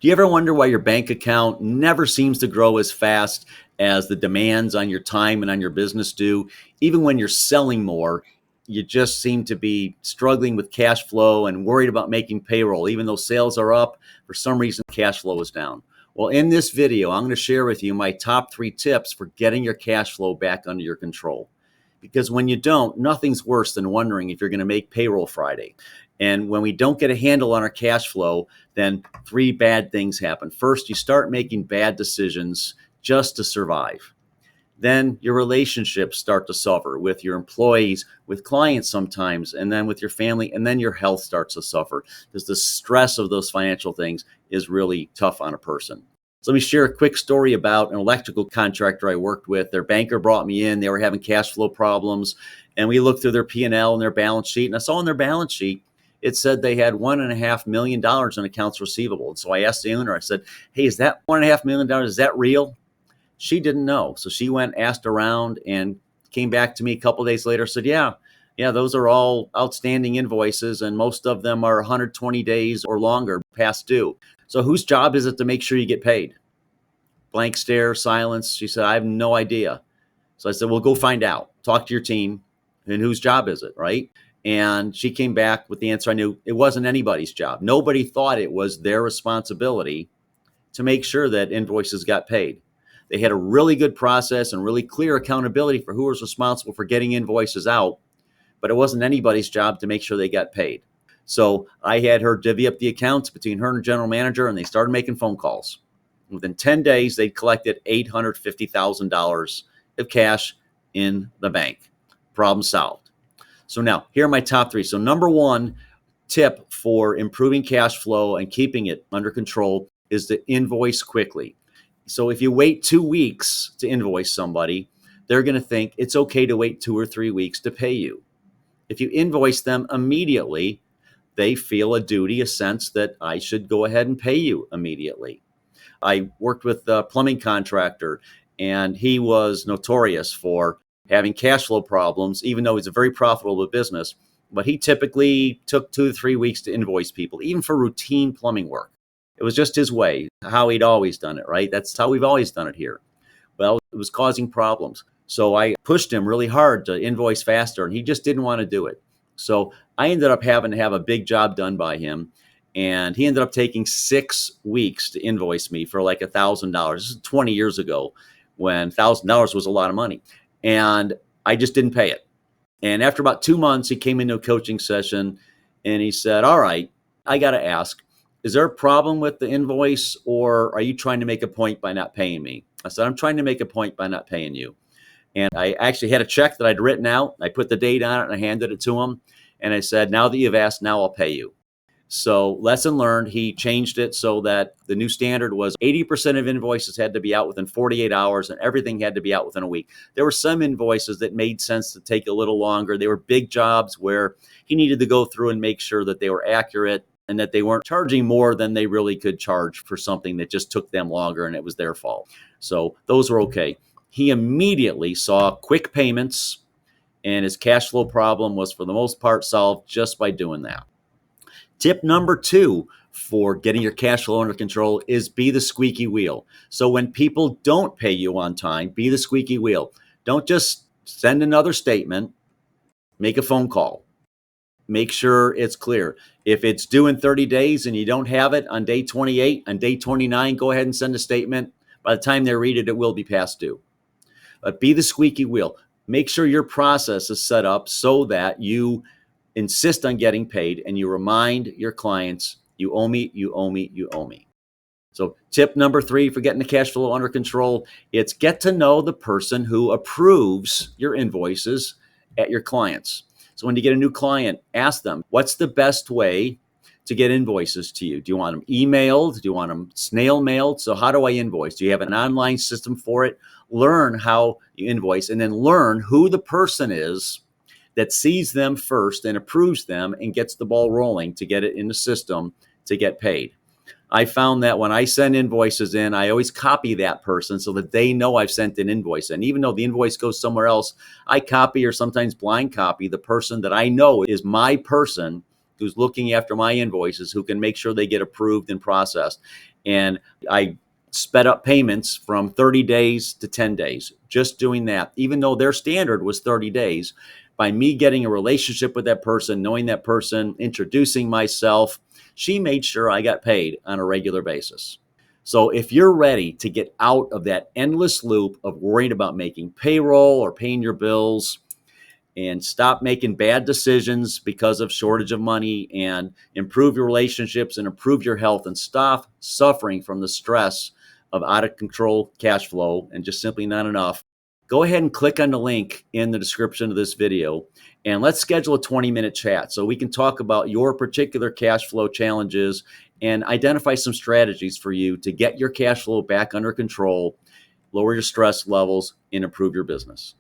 Do you ever wonder why your bank account never seems to grow as fast as the demands on your time and on your business do? Even when you're selling more, you just seem to be struggling with cash flow and worried about making payroll. Even though sales are up, for some reason, cash flow is down. Well, in this video, I'm going to share with you my top 3 tips for getting your cash flow back under your control. Because when you don't, nothing's worse than wondering if you're going to make payroll Friday. And when we don't get a handle on our cash flow, then 3 bad things happen. First, you start making bad decisions just to survive. Then your relationships start to suffer with your employees, with clients sometimes, and then with your family, and then your health starts to suffer because the stress of those financial things is really tough on a person. So let me share a quick story about an electrical contractor I worked with. Their banker brought me in. They were having cash flow problems, and we looked through their P&L and their balance sheet, and I saw on their balance sheet it said they had $1.5 million in accounts receivable. And so I asked the owner, I said, hey, is that $1.5 million, is that real? She didn't know. So she went, asked around, and came back to me a couple of days later, said, yeah, those are all outstanding invoices, and most of them are 120 days or longer past due. So whose job is it to make sure you get paid? Blank stare, silence. She said, I have no idea. So I said, well, go find out. Talk to your team. And whose job is it, right? And she came back with the answer. I knew it wasn't anybody's job. Nobody thought it was their responsibility to make sure that invoices got paid. They had a really good process and really clear accountability for who was responsible for getting invoices out, but it wasn't anybody's job to make sure they got paid. So I had her divvy up the accounts between her and her general manager, and they started making phone calls. Within 10 days, they collected $850,000 of cash in the bank. Problem solved. So now, here are my top 3. So number 1 tip for improving cash flow and keeping it under control is to invoice quickly. So if you wait 2 weeks to invoice somebody, they're going to think it's okay to wait 2 or 3 weeks to pay you. If you invoice them immediately, they feel a duty, a sense that I should go ahead and pay you immediately. I worked with a plumbing contractor, and he was notorious for having cash flow problems, even though it's a very profitable business. But he typically took 2 to 3 weeks to invoice people, even for routine plumbing work. It was just his way, how he'd always done it, right? That's how we've always done it here. Well, it was causing problems. So I pushed him really hard to invoice faster, and he just didn't want to do it. So I ended up having to have a big job done by him. And he ended up taking 6 weeks to invoice me for like $1,000. This is 20 years ago when $1,000 was a lot of money. And I just didn't pay it. And after about 2 months, he came into a coaching session and he said, all right, I got to ask, is there a problem with the invoice, or are you trying to make a point by not paying me? I said, I'm trying to make a point by not paying you. And I actually had a check that I'd written out. I put the date on it and I handed it to him. And I said, now that you've asked, now I'll pay you. So lesson learned, he changed it so that the new standard was 80% of invoices had to be out within 48 hours and everything had to be out within a week. There were some invoices that made sense to take a little longer. They were big jobs where he needed to go through and make sure that they were accurate and that they weren't charging more than they really could charge for something that just took them longer and it was their fault. So those were okay. He immediately saw quick payments, and his cash flow problem was for the most part solved just by doing that. Tip number 2 for getting your cash flow under control is be the squeaky wheel. So when people don't pay you on time, be the squeaky wheel. Don't just send another statement, make a phone call. Make sure it's clear. If it's due in 30 days and you don't have it on day 28, on day 29, go ahead and send a statement. By the time they read it, it will be past due. But be the squeaky wheel. Make sure your process is set up so that you insist on getting paid and you remind your clients, you owe me, you owe me, you owe me. So tip number 3 for getting the cash flow under control, it's get to know the person who approves your invoices at your clients. So when you get a new client, ask them, what's the best way to get invoices to you? Do you want them emailed? Do you want them snail mailed? So how do I invoice? Do you have an online system for it? Learn how you invoice, and then learn who the person is that sees them first and approves them and gets the ball rolling to get it in the system to get paid. I found that when I send invoices in, I always copy that person so that they know I've sent an invoice. And even though the invoice goes somewhere else, I copy or sometimes blind copy the person that I know is my person who's looking after my invoices, who can make sure they get approved and processed. And I sped up payments from 30 days to 10 days, just doing that, even though their standard was 30 days. By me getting a relationship with that person, knowing that person, introducing myself, she made sure I got paid on a regular basis. So if you're ready to get out of that endless loop of worrying about making payroll or paying your bills, and stop making bad decisions because of shortage of money, and improve your relationships and improve your health, and stop suffering from the stress of out of control cash flow and just simply not enough, go ahead and click on the link in the description of this video, and let's schedule a 20-minute chat so we can talk about your particular cash flow challenges and identify some strategies for you to get your cash flow back under control, lower your stress levels, and improve your business.